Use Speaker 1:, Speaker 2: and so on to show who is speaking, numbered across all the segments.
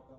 Speaker 1: I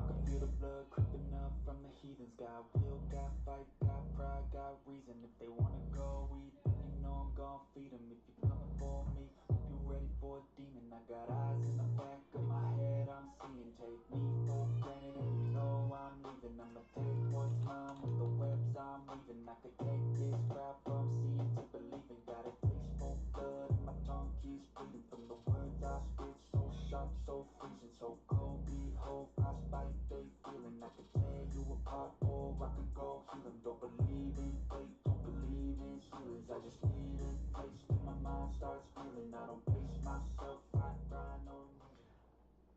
Speaker 1: can feel the blood creeping up from the heathens. Got will, got fight, got pride, got reason. If they wanna go eat, then you know I'm gon' feed them. If you're coming for me, hope you're ready for a demon. I got eyes in the back of my head, I'm seeing. Take me for granted and you know I'm leaving. I'ma take what's mine with the webs I'm weaving. I could take this crowd from seeing to believing. Got a taste for blood and my tongue keeps bleeding from the words I spit. So sharp, so freezing, so cold. Behold, frostbite they feeling. I could tear you apart or I could go heal them. Don't believe in fate, don't believe in ceilings. I just need a taste till my mind starts feeling. I don't pace myself, I grind on.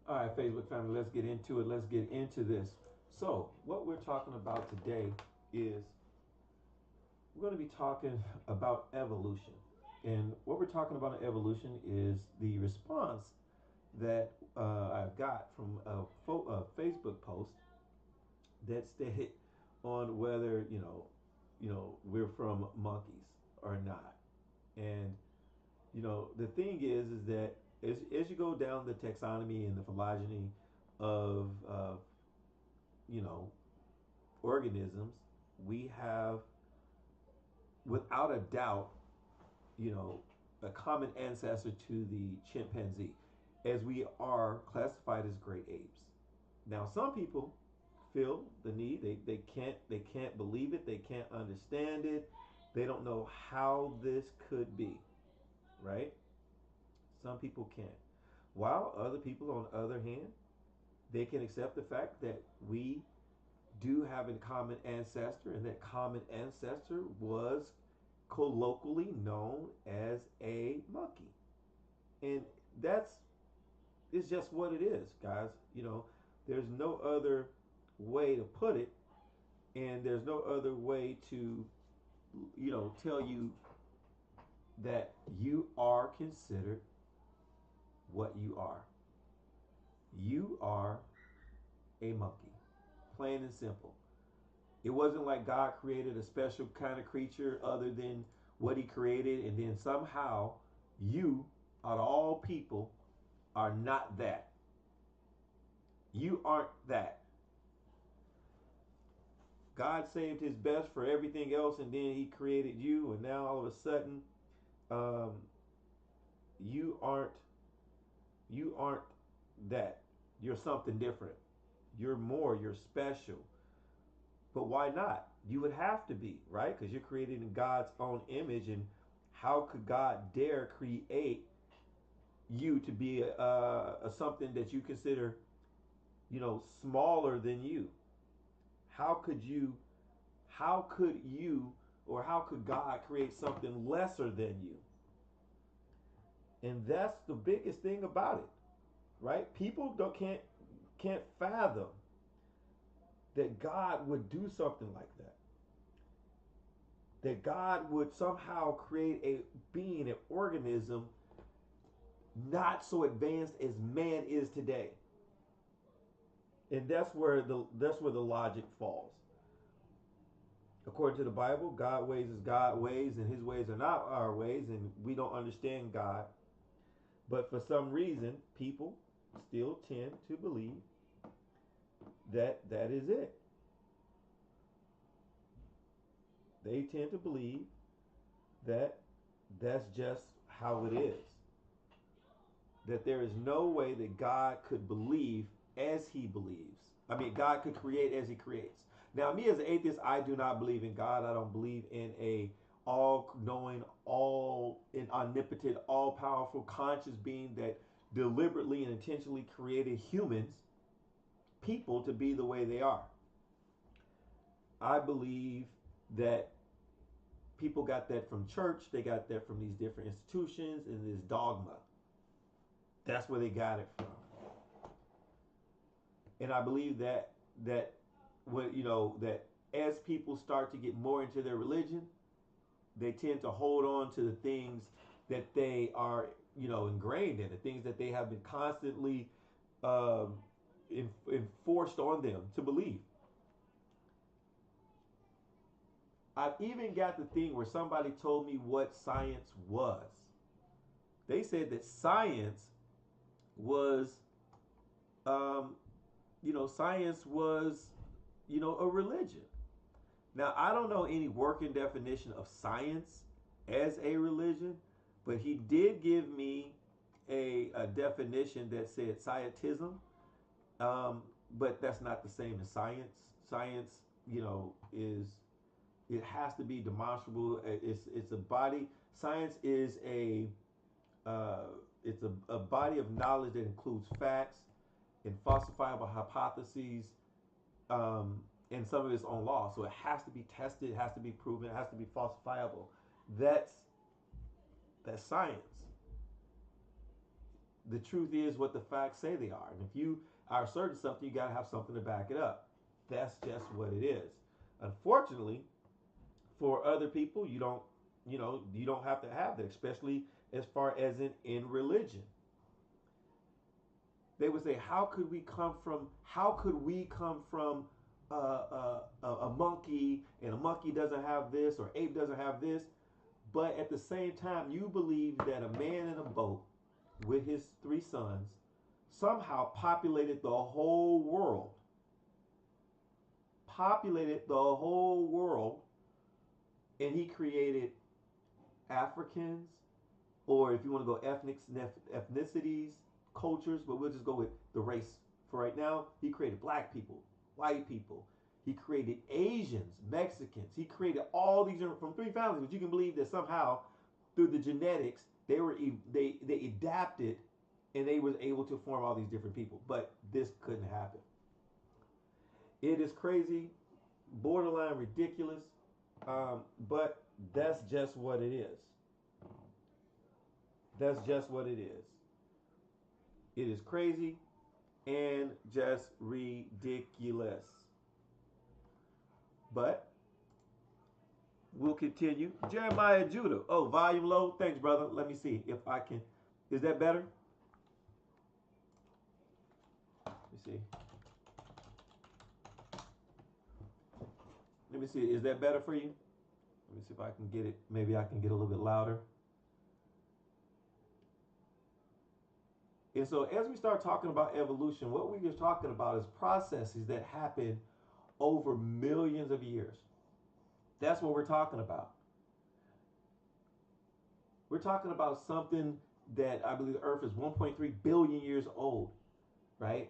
Speaker 1: All right, Facebook family, let's get into it. Let's get into this. So, what we're talking about today is we're going to be talking about evolution. And what we're talking about in evolution is the response that I've got from a Facebook post that stated on whether we're from monkeys or not. And the thing is that as you go down the taxonomy and the phylogeny of you know organisms, we have without a doubt a common ancestor to the chimpanzee, as we are classified as great apes. Now, some people feel the need. They can't believe it. They can't understand it. They don't know how this could be, right? Some people can't. While other people, on the other hand, they can accept the fact that we do have a common ancestor, and that common ancestor was colloquially known as a monkey. And that's it's just what it is, guys. There's no other way to put it, and there's no other way to, tell you that you are considered what you are. You are a monkey, plain and simple. It wasn't like God created a special kind of creature other than what He created, and then somehow you, out of all people, are not that. You aren't that. God saved His best for everything else, and then He created you, and now all of a sudden, um, you aren't you aren't that. You're something different. You're more. You're special. But why not? You would have to be, right? Because you're created in God's own image, and how could God dare create you to be a something that you consider, smaller than you? How could you? How could you, or how could God create something lesser than you? And that's the biggest thing about it, right? People can't fathom that God would do something like that. That God would somehow create a being, an organism, not so advanced as man is today. And that's where the logic falls. According to the Bible, God's ways is God's ways, and His ways are not our ways, and we don't understand God. But for some reason, people still tend to believe that that is it. They tend to believe that that's just how it is. That there is no way that God could believe as He believes. I mean, God could create as He creates. Now, me as an atheist, I do not believe in God. I don't believe in a all-knowing, omnipotent, all-powerful, conscious being that deliberately and intentionally created humans, people, to be the way they are. I believe that people got that from church. They got that from these different institutions and this dogma. That's where they got it from. And I believe that when that as people start to get more into their religion, they tend to hold on to the things that they are ingrained in, the things that they have been constantly um,
Speaker 2: enforced on them to believe. I've even got the thing where somebody told me what science was. They said that science was, um, science was, a religion. Now, I don't know any working definition of science as a religion, but he did give me a definition that said scientism, but that's not the same as science. Science, is it has to be demonstrable. It's a body. Science is uh, a body of knowledge that includes facts and falsifiable hypotheses, um, and some of its own laws. So it has to be tested, it has to be proven, it has to be falsifiable. That's that's science. The truth is what the facts say they are. And if you are certain something, you gotta have something to back it up. That's just what it is. Unfortunately, for other people, you don't have to have that, especially as far as in religion. They would say, how could we come from a monkey, and a monkey doesn't have this, or ape doesn't have this, but at the same time you believe that a man in a boat with his three sons somehow populated the whole world, and he created Africans, or if you want to go ethnicities, cultures, but we'll just go with the race for right now. He created black people, white people. He created Asians, Mexicans. He created all these from three families. But you can believe that somehow through the genetics they adapted, and they was able to form all these different people. But this couldn't happen. It is crazy, borderline ridiculous, but that's just what it is. That's just what it is. It is crazy and just ridiculous. But we'll continue. Jeremiah Judah. Oh, volume low. Thanks, brother. Let me see if I can. Is that better? Let me see. Let me see. Is that better for you? Let me see if I can get it. Maybe I can get a little bit louder. And so, as we start talking about evolution, what we're just talking about is processes that happen over millions of years. That's what we're talking about. We're talking about something that I believe the Earth is 1.3 billion years old, right?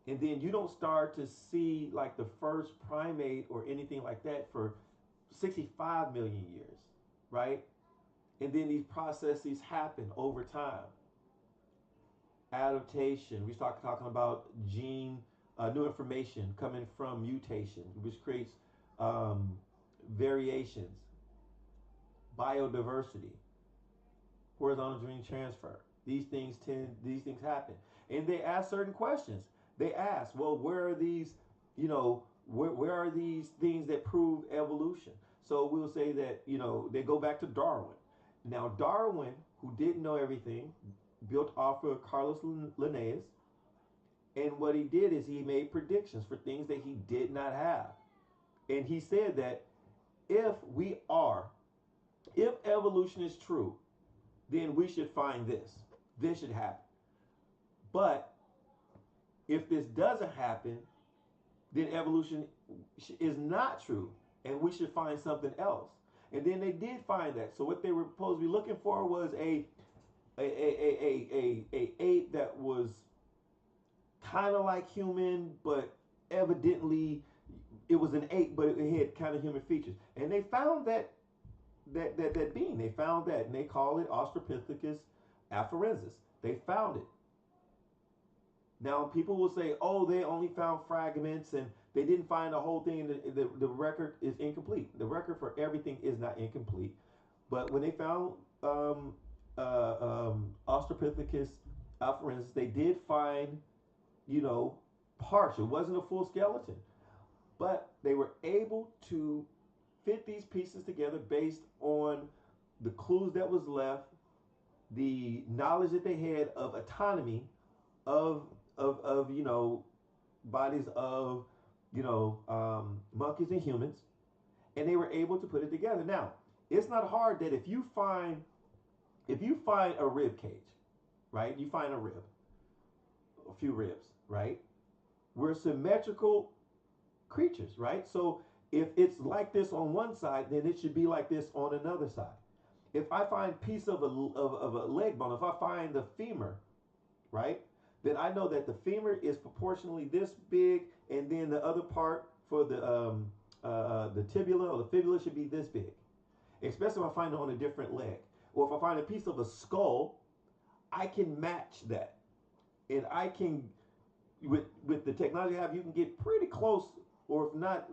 Speaker 2: And then you don't start to see like the first primate or anything like that for 65 million years, right? And then these processes happen over time. Adaptation. We start talking about gene, new information coming from mutation, which creates um, variations, biodiversity, horizontal gene transfer. These things happen, and they ask certain questions. They ask, well, where are these? Where are these things that prove evolution? So we'll say that they go back to Darwin. Now Darwin, who didn't know everything, built off of Carlos Linnaeus, and what he did is he made predictions for things that he did not have, and he said that if we are, if evolution is true, then we should find this. This should happen. But if this doesn't happen, then evolution is not true, and we should find something else. And then they did find that. So what they were supposed to be looking for was a ape that was kind of like human, but evidently it was an ape, but it had kind of human features. And they found that being. They found that, and they call it Australopithecus afarensis. They found it. Now people will say, "Oh, they only found fragments, and they didn't find the whole thing." The record is incomplete. The record for everything is not incomplete. But when they found Australopithecus afarensis, they did find, you know, parts. It wasn't a full skeleton, but they were able to fit these pieces together based on the clues that was left, the knowledge that they had of autonomy, of bodies of, monkeys and humans, and they were able to put it together. Now, it's not hard that if you find a rib cage, right? You find a few ribs, right? We're symmetrical creatures, right? So if it's like this on one side, then it should be like this on another side. If I find a piece of a leg bone, if I find the femur, right, then I know that the femur is proportionally this big, and then the other part for the tibula or the fibula should be this big. Especially if I find it on a different leg, or if I find a piece of a skull, I can match that, and I can with the technology I have, you can get pretty close, or if not,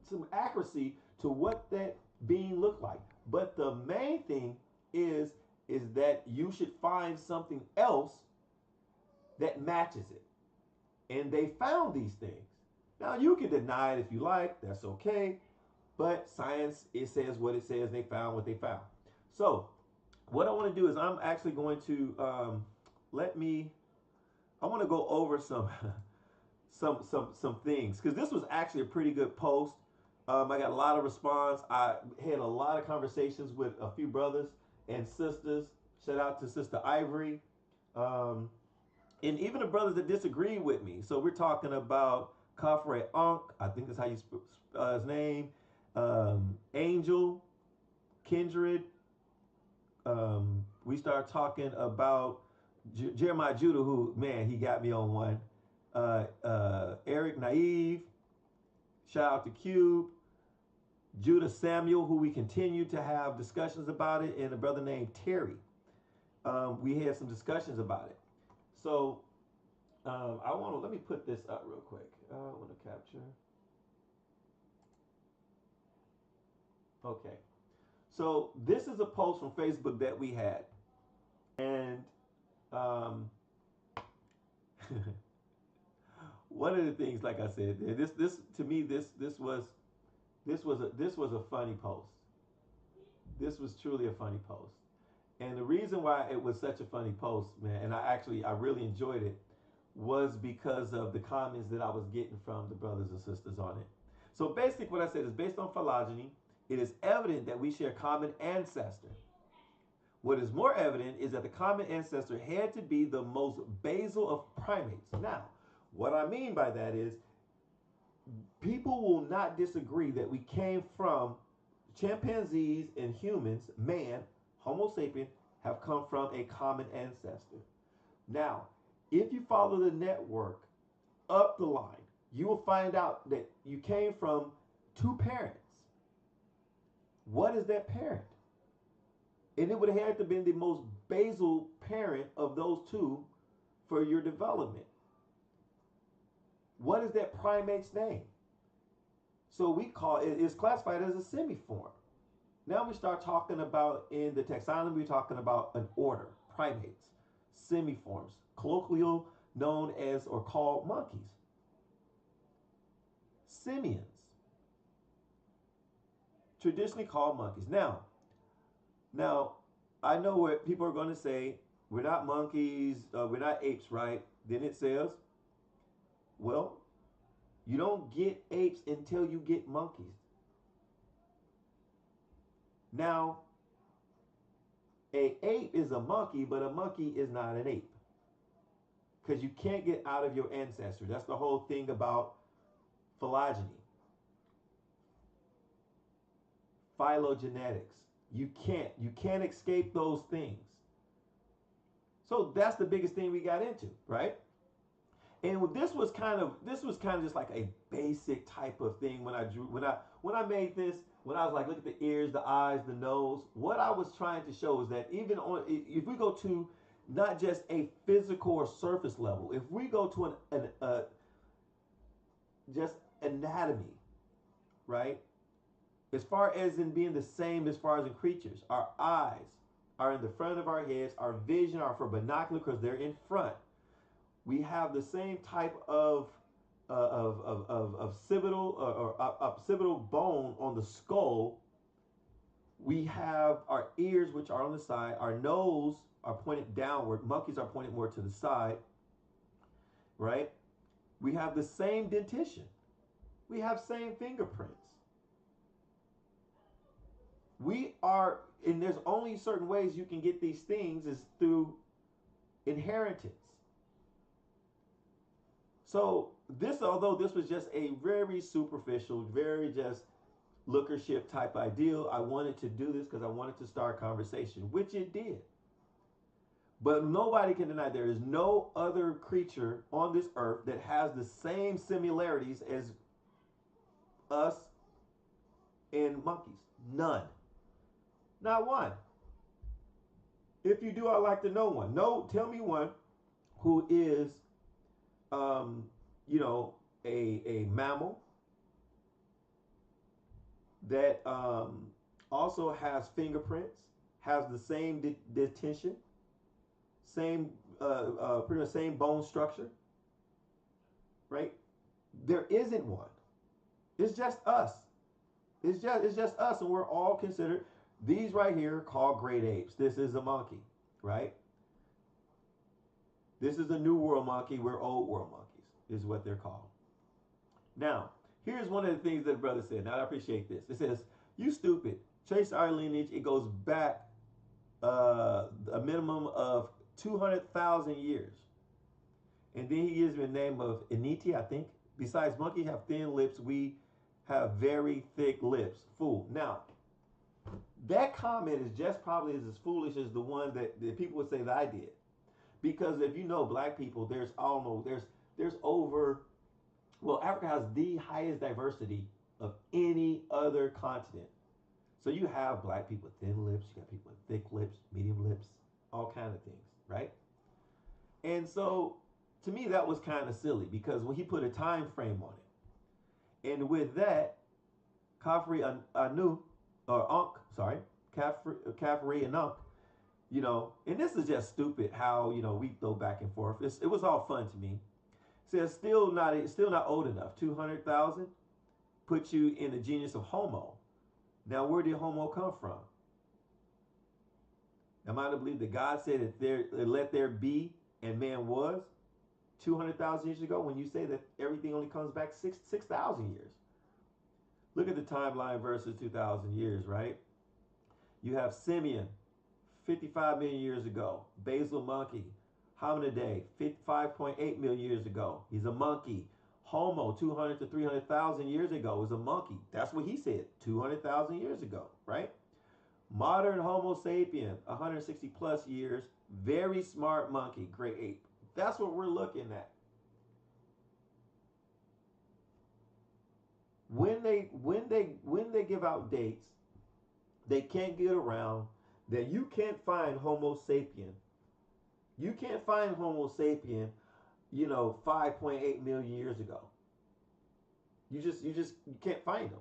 Speaker 2: some accuracy to what that being looked like. But the main thing is is that you should find something else that matches it. And they found these things. Now you can deny it if you like, that's okay. But science, it says what it says. They found what they found. So what I want to do is I'm actually going to I want to go over some things, because this was actually a pretty good post. I got a lot of response. I had a lot of conversations with a few brothers and sisters. Shout out to Sister Ivory, and even the brothers that disagree with me. So we're talking about Kafre Ankh, I think that's how you spell his name. Angel, Kindred. We start talking about Jeremiah Judah, who, man, he got me on one. Eric Naive, shout out to Cube. Judah Samuel, who we continue to have discussions about it, and a brother named Terry. We had some discussions about it. So let me put this up real quick. I want to capture. Okay. So this is a post from Facebook that we had. And one of the things, like I said, this to me, this was a funny post. This was truly a funny post. And the reason why it was such a funny post, man, and I really enjoyed it, was because of the comments that I was getting from the brothers and sisters on it. So basically what I said is, based on phylogeny, it is evident that we share common ancestor. What is more evident is that the common ancestor had to be the most basal of primates. Now, what I mean by that is, people will not disagree that we came from chimpanzees and humans, man, Homo sapien, have come from a common ancestor. Now, if you follow the network up the line, you will find out that you came from two parents. What is that parent? And it would have had to have been the most basal parent of those two for your development. What is that primate's name? So we call it, it's classified as a semiform. Now we start talking about, in the taxonomy, we're talking about an order, primates, semiforms, colloquially known as or called monkeys. Simians, traditionally called monkeys. Now, I know what people are going to say, we're not monkeys, we're not apes, right? Then it says, well, you don't get apes until you get monkeys. Now, an ape is a monkey, but a monkey is not an ape, because you can't get out of your ancestry. That's the whole thing about phylogeny, phylogenetics. You can't escape those things. So that's the biggest thing we got into, right? And this was kind of just like a basic type of thing when I made this. When I was like, look at the ears, the eyes, the nose. What I was trying to show is that even if we go to not just a physical or surface level, if we go to just anatomy, right? As far as in being the same as far as in creatures, our eyes are in the front of our heads. Our vision are for binocular because they're in front. We have the same type of occipital or occipital bone on the skull. We have our ears, which are on the side. Our nose are pointed downward. Monkeys are pointed more to the side, right? We have the same dentition. We have same fingerprints. We are, and there's only certain ways you can get these things is through inheritance. So this, although this was just a very superficial, very just lookership type ideal, I wanted to do this because I wanted to start conversation, which it did. But nobody can deny there is no other creature on this earth that has the same similarities as us and monkeys. None. Not one. If you do, I'd like to know one. No, tell me one who is, you know, a mammal that also has fingerprints, has the same dentition, same pretty much same bone structure, right? There isn't one. It's just us. It's just us, and we're all considered. These right here are called great apes. This is a monkey, right? This is a New World monkey. We're Old World monkeys, is what they're called. Now, here's one of the things that the brother said. Now, I appreciate this. It says, "You stupid. Trace our lineage. It goes back a minimum of 200,000 years." And then he gives me the name of Initi, I think. "Besides, monkey have thin lips. We have very thick lips. Fool." Now, that comment is just probably as foolish as the one that people would say that I did. Because if you know black people, there's over, well, Africa has the highest diversity of any other continent. So you have black people with thin lips, you got people with thick lips, medium lips, all kinds of things, right? And so to me that was kind of silly because when he put a time frame on it. And with that, Khafre Anu, or Ankh, sorry, Khafre and Ankh, you know, and this is just stupid how, you know, we go back and forth. It was all fun to me. It says still not old enough. 200,000 puts you in the genius of Homo. Now, where did Homo come from? Am I to believe that God said that let there be and man was 200,000 years ago when you say that everything only comes back 6,000 years? Look at the timeline versus 2,000 years, right? You have Simeon, 55 million years ago. Basal monkey, hominidae, 5.8 million years ago. He's a monkey. Homo, 200 to 300,000 years ago, is a monkey. That's what he said, 200,000 years ago, right? Modern Homo sapien, 160 plus years, very smart monkey, great ape. That's what we're looking at. When they give out dates, they can't get around that you can't find Homo sapien. You can't find Homo sapien, you know, 5.8 million years ago. You can't find them.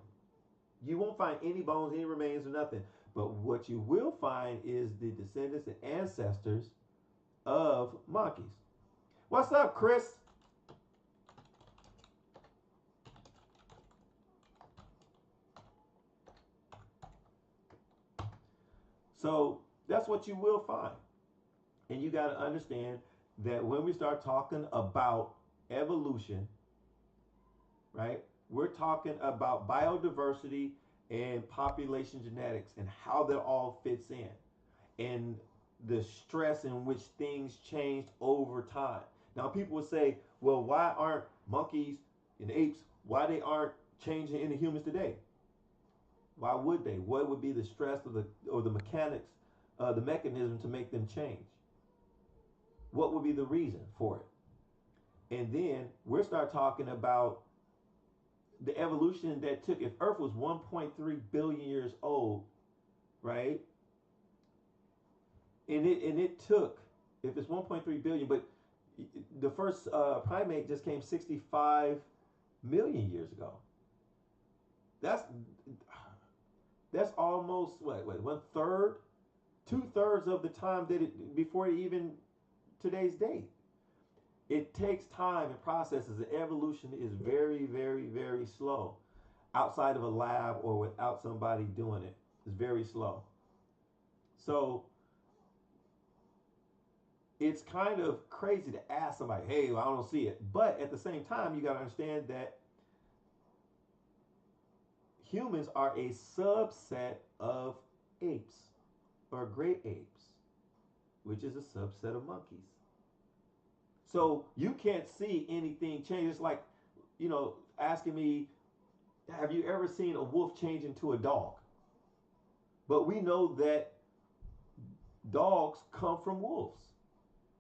Speaker 2: You won't find any bones, any remains, or nothing. But what you will find is the descendants and ancestors of monkeys. What's up, Chris? So that's what you will find. And you got to understand that when we start talking about evolution, right, we're talking about biodiversity and population genetics and how that all fits in and the stress in which things changed over time. Now, people would say, well, why aren't monkeys and apes, why they aren't changing into humans today? Why would they? What would be the stress or the mechanics, the mechanism to make them change? What would be the reason for it? And then we'll start talking about the evolution that took, if Earth was 1.3 billion years old, right? And it took, if it's 1.3 billion, but the first primate just came 65 million years ago. That's almost what 1/3, 2/3 of the time that it before even today's date. It takes time and processes. The evolution is very, very, very slow. Outside of a lab or without somebody doing it, it's very slow. So it's kind of crazy to ask somebody, hey, well, I don't see it. But at the same time, you got to understand that humans are a subset of apes or great apes, which is a subset of monkeys. So you can't see anything change. It's like, asking me, have you ever seen a wolf change into a dog? But we know that dogs come from wolves.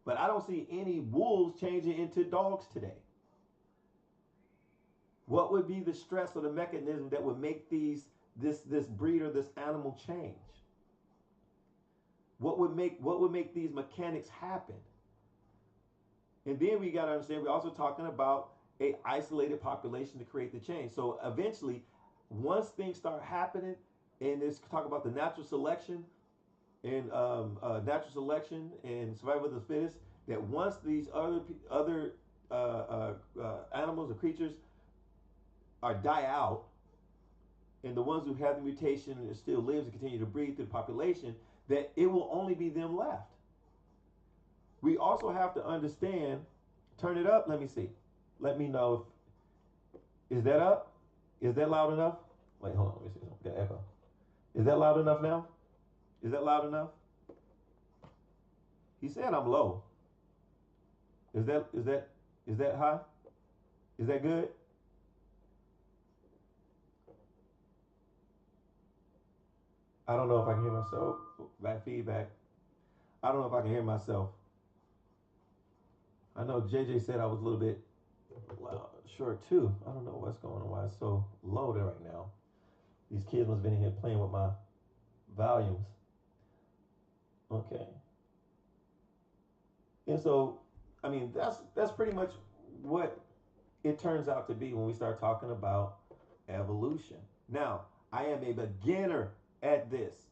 Speaker 2: But I don't see any wolves changing into dogs today. What would be the stress or the mechanism that would make this breed or this animal change? What would make these mechanics happen? And then we got to understand we're also talking about a isolated population to create the change. So eventually, once things start happening, and let's talk about the natural selection and survival of the fittest, that once these other animals or creatures are die out, and the ones who have the mutation and still lives and continue to breed through the population, that it will only be them left. We also have to understand, turn it up, let me see. Let me know if, is that up? Is that loud enough? Wait, hold on, let me see something. Got echo. Is that loud enough now? Is that loud enough? He said I'm low. Is that high? Is that good? I don't know if I can hear myself. Back feedback. I don't know if I can hear myself. I know JJ said I was a little bit loud, short too. I don't know what's going on, why it's so loaded right now. These kids must have been in here playing with my volumes. Okay. And so, I mean, that's pretty much what it turns out to be when we start talking about evolution. Now, I am a beginner at this.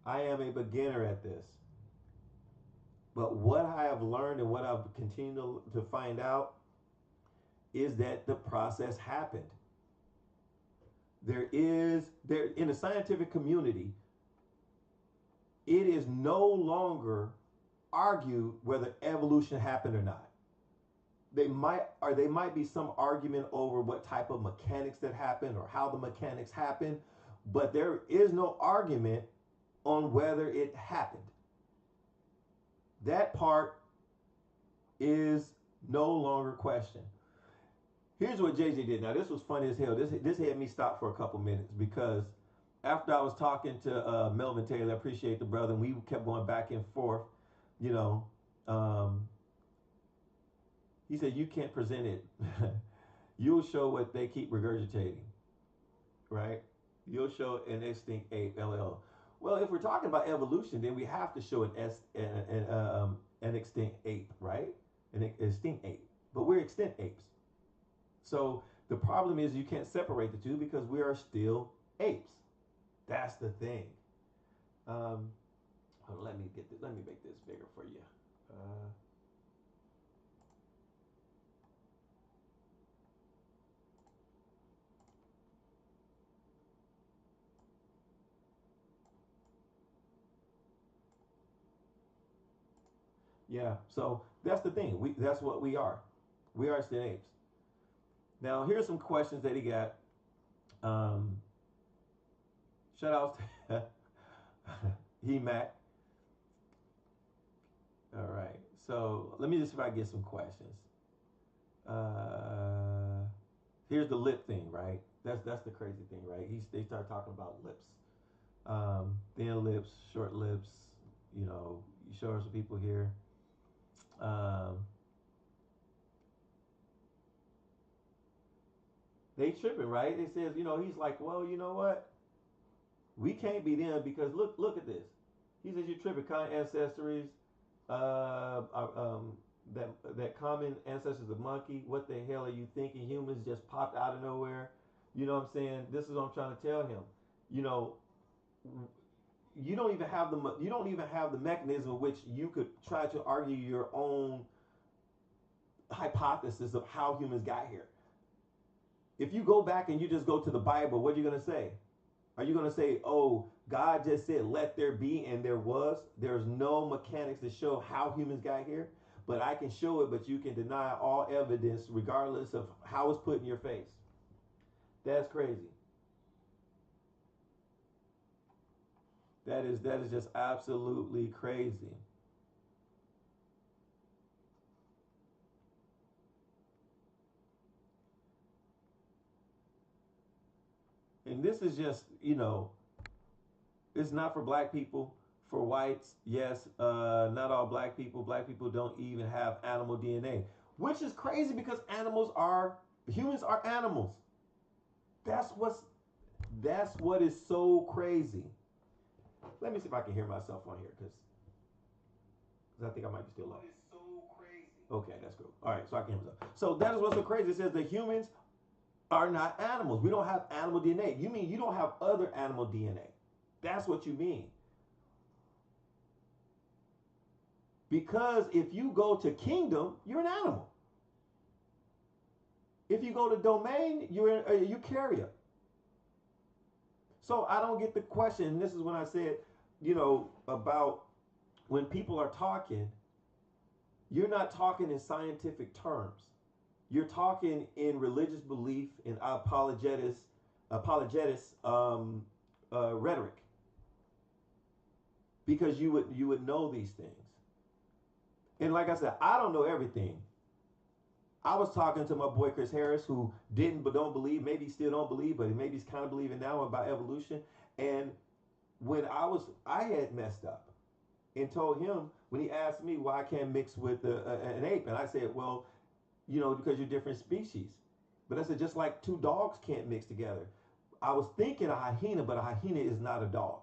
Speaker 2: I am a beginner at this. But what I have learned and what I've continued to find out is that the process happened. There in the scientific community, it is no longer argued whether evolution happened or not. There might be some argument over what type of mechanics that happened or how the mechanics happened, but there is no argument on whether it happened. That part is no longer questioned. Here's what JJ did. Now, this was funny as hell. This had me stop for a couple minutes because after I was talking to Melvin Taylor, I appreciate the brother, and we kept going back and forth, he said, you can't present it. You'll show what they keep regurgitating, right? You'll show an extinct ape, LL. Well, if we're talking about evolution, then we have to show an extinct ape, right? An extinct ape. But we're extinct apes. So the problem is you can't separate the two because we are still apes. That's the thing. Let me make this bigger for you. Yeah, so that's the thing. That's what we are. We are still apes. Now, here's some questions that he got. Shout out to Mac. All right. So let me just try to get some questions. Here's the lip thing, right? That's the crazy thing, right? They start talking about lips, thin lips, short lips. You show some people here. They tripping, right? They says, he's like, well, you know what? We can't be them because look at this. He says you're tripping. Common ancestries, that common ancestors of monkey. What the hell are you thinking? Humans just popped out of nowhere. You know what I'm saying? This is what I'm trying to tell him. You don't even have the mechanism in which you could try to argue your own hypothesis of how humans got here. If you go back and you just go to the Bible, what are you going to say? Are you going to say, oh, God just said, let there be, and there was? There's no mechanics to show how humans got here, but I can show it, but you can deny all evidence regardless of how it's put in your face. That's crazy. That is just absolutely crazy. And this is just, it's not for black people. For whites, yes, not all black people. Black people don't even have animal DNA, which is crazy because humans are animals. That's what's that's what is so crazy. Let me see if I can hear myself on here because I think I might be still low. So crazy. Okay, that's cool. All right, so I can hear myself. So that is what's so crazy. It says that humans are not animals. We don't have animal DNA. You mean you don't have other animal DNA? That's what you mean. Because if you go to kingdom, you're an animal. If you go to domain, you're a eukaryote. So I don't get the question. This is when I said, about when people are talking, you're not talking in scientific terms. You're talking in religious belief, in apologetics rhetoric, because you would know these things. And like I said, I don't know everything. I was talking to my boy Chris Harris, who didn't but don't believe, maybe still don't believe, but maybe he's kind of believing now about evolution. And when I had messed up and told him when he asked me why I can't mix with an ape, and I said, well, because you're different species. But I said, just like two dogs can't mix together. I was thinking a hyena, but a hyena is not a dog.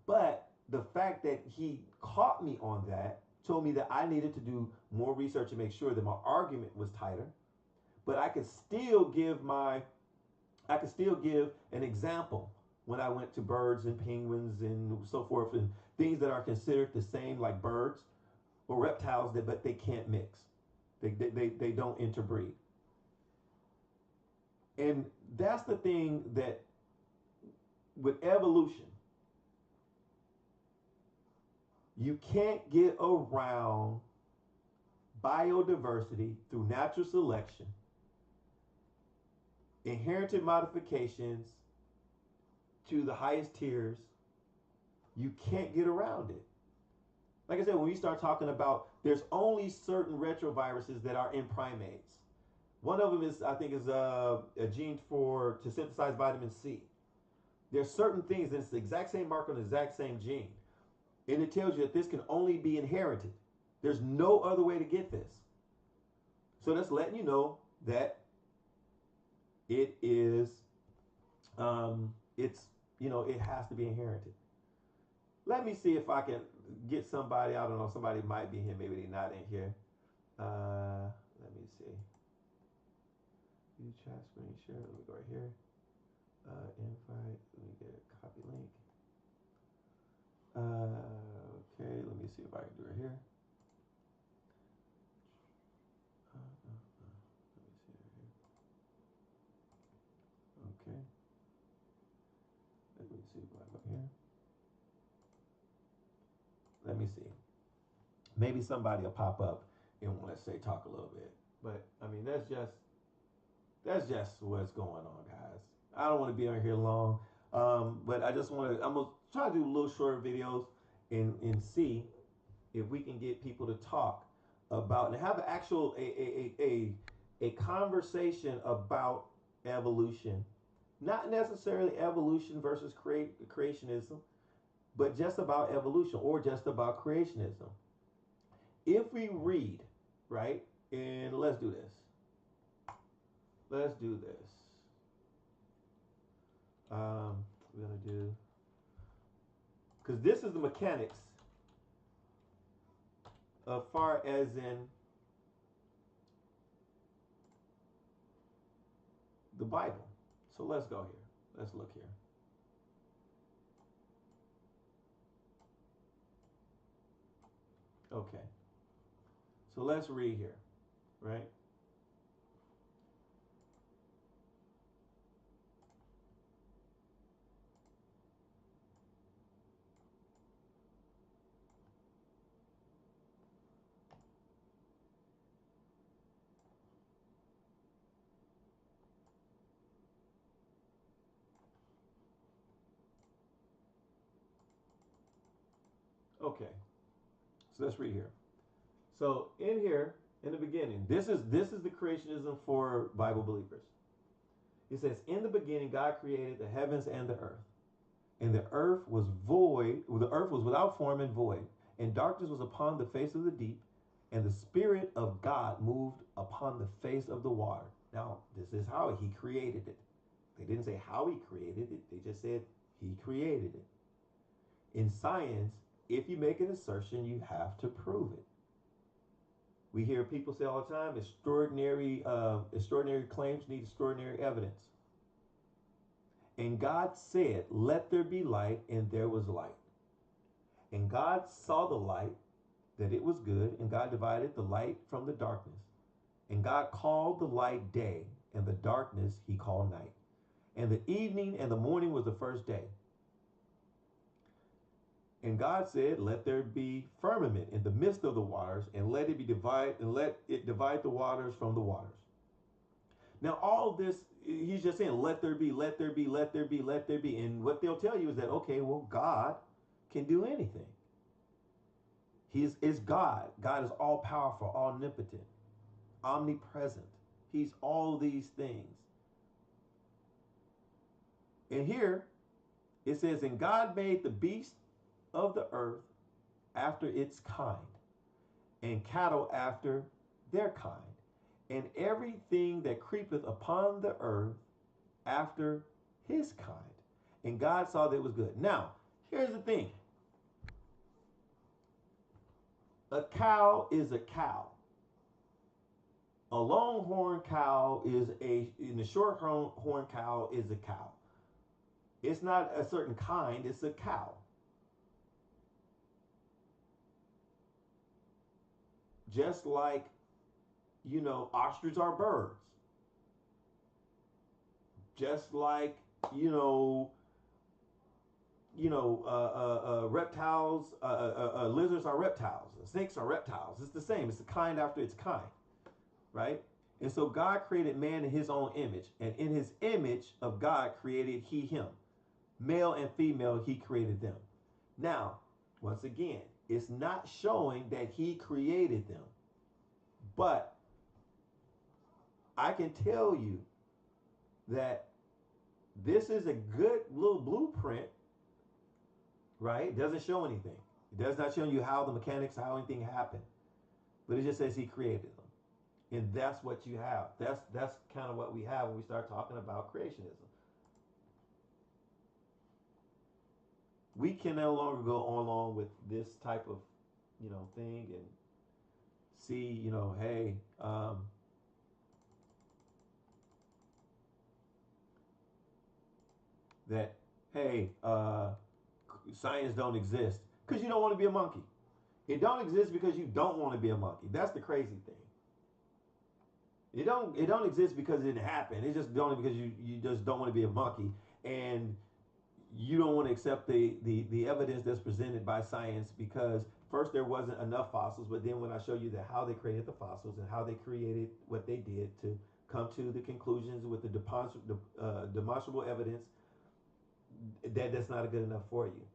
Speaker 2: But the fact that he caught me on that told me that I needed to do more research to make sure that my argument was tighter. But I could still give an example when I went to birds and penguins and so forth, and things that are considered the same, like birds or reptiles, but they can't mix. They don't interbreed. And that's the thing that with evolution, you can't get around biodiversity through natural selection, inherited modifications to the highest tiers. You can't get around it. Like I said, when we start talking about, there's only certain retroviruses that are in primates. One of them is, I think, is a gene to synthesize vitamin C. There's certain things, and it's the exact same marker on the exact same gene. And it tells you that this can only be inherited. There's no other way to get this. So that's letting you know that it is, it has to be inherited. Let me see if I can get somebody. I don't know. Somebody might be here. Maybe they're not in here. Let me see. View chat screen share. Let me go right here. Invite. Let me get a copy link. Okay. Let me see if I can do it here. Let me see right here. Okay. Let me see if I go here. Let me see. Maybe somebody will pop up and let's say talk a little bit. But I mean, that's just what's going on, guys. I don't want to be on here long, but I'm gonna try to do little short videos and see if we can get people to talk about and have an actual a conversation about evolution, not necessarily evolution versus creationism, but just about evolution or just about creationism. If we read, right, and let's do this. Let's do this. We're going to do, because this is the mechanics as far as in the Bible. So let's go here. Let's look here. Okay. So let's read here, right? Okay, so let's read here. So in here, in the beginning, this is the creationism for Bible believers. It says, in the beginning, God created the heavens and the earth. And the earth was void, the earth was without form and void, and darkness was upon the face of the deep, and the Spirit of God moved upon the face of the water. Now, this is how he created it. They didn't say how he created it, they just said he created it. In science, if you make an assertion, you have to prove it. We hear people say all the time, extraordinary claims need extraordinary evidence. And God said, let there be light, and there was light. And God saw the light, that it was good, and God divided the light from the darkness. And God called the light day, and the darkness he called night. And the evening and the morning was the first day. And God said, let there be firmament in the midst of the waters, and let it divide the waters from the waters. Now, all this, he's just saying, let there be, let there be, let there be, let there be. And what they'll tell you is that, okay, well, God can do anything. He is God. God is all powerful, omnipotent, omnipresent. He's all these things. And here it says, and God made the beast of the earth after its kind, and cattle after their kind, and everything that creepeth upon the earth after his kind. And God saw that it was good. Now, here's the thing. A cow is a cow. A longhorn cow and a shorthorn cow is a cow. It's not a certain kind, it's a cow. Just like, ostriches are birds. Just like, reptiles, lizards are reptiles, snakes are reptiles. It's the same. It's the kind after its kind, right? And so God created man in his own image, and in his image of God created he him. Male and female, he created them. Now, once again, it's not showing that he created them, but I can tell you that this is a good little blueprint, right? It doesn't show anything. It does not show you how the mechanics, how anything happened, but it just says he created them. And that's what you have. That's kind of what we have when we start talking about creationism. We can no longer go along with this type of, thing and see, hey, that, hey, science don't exist because you don't want to be a monkey. It don't exist because you don't want to be a monkey. That's the crazy thing. It don't exist because it didn't happen. It's just only because you just don't want to be a monkey, and you don't want to accept the evidence that's presented by science because first there wasn't enough fossils, but then when I show you that how they created the fossils and how they created what they did to come to the conclusions with the demonstrable evidence, that's not good enough for you.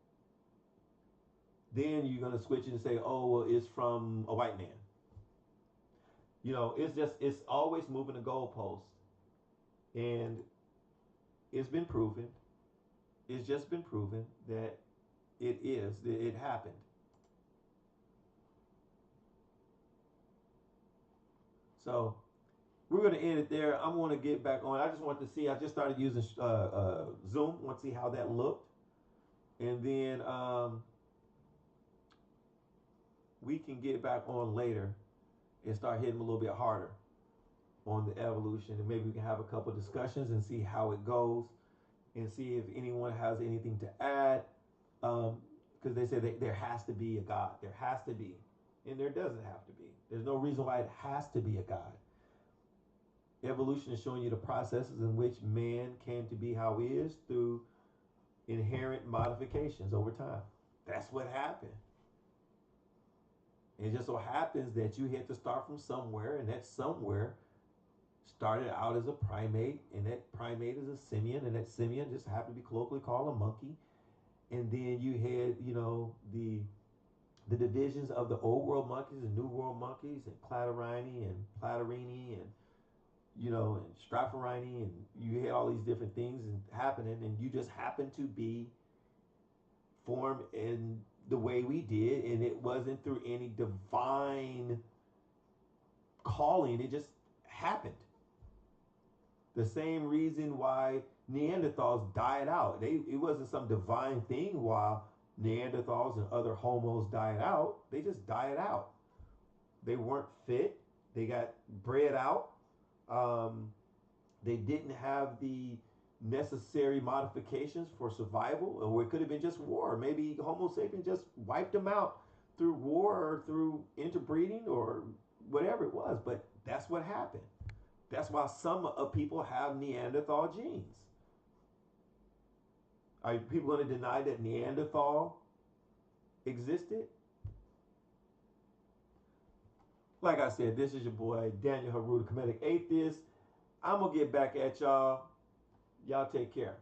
Speaker 2: Then you're going to switch and say, oh, well, it's from a white man. It's always moving the goalpost. And it's been proven. It's just been proven that it happened. So we're going to end it there. I'm going to get back on. I just want to see. I just started using Zoom. Want to see how that looked, and then we can get back on later and start hitting a little bit harder on the evolution, and maybe we can have a couple discussions and see how it goes, and see if anyone has anything to add. Because they say that there has to be a God. There has to be, and there doesn't have to be. There's no reason why it has to be a God. Evolution is showing you the processes in which man came to be how he is through inherent modifications over time. That's what happened. It just so happens that you had to start from somewhere, and that somewhere started out as a primate, and that primate is a simian, and that simian just happened to be colloquially called a monkey. And then you had, the the divisions of the old world monkeys and new world monkeys, and Clatorini and Platorini, and and Strafarini, and you had all these different things and happening, and you just happen to be formed in the way we did, and it wasn't through any divine calling, it just happened. The same reason why Neanderthals died out. It wasn't some divine thing while Neanderthals and other homos died out. They just died out. They weren't fit. They got bred out. They didn't have the necessary modifications for survival, or it could have been just war. Maybe Homo sapiens just wiped them out through war or through interbreeding or whatever it was. But that's what happened. That's why some people have Neanderthal genes. Are people going to deny that Neanderthal existed? Like I said, this is your boy Daniel Haru, the Comedic Atheist. I'm going to get back at y'all. Y'all take care.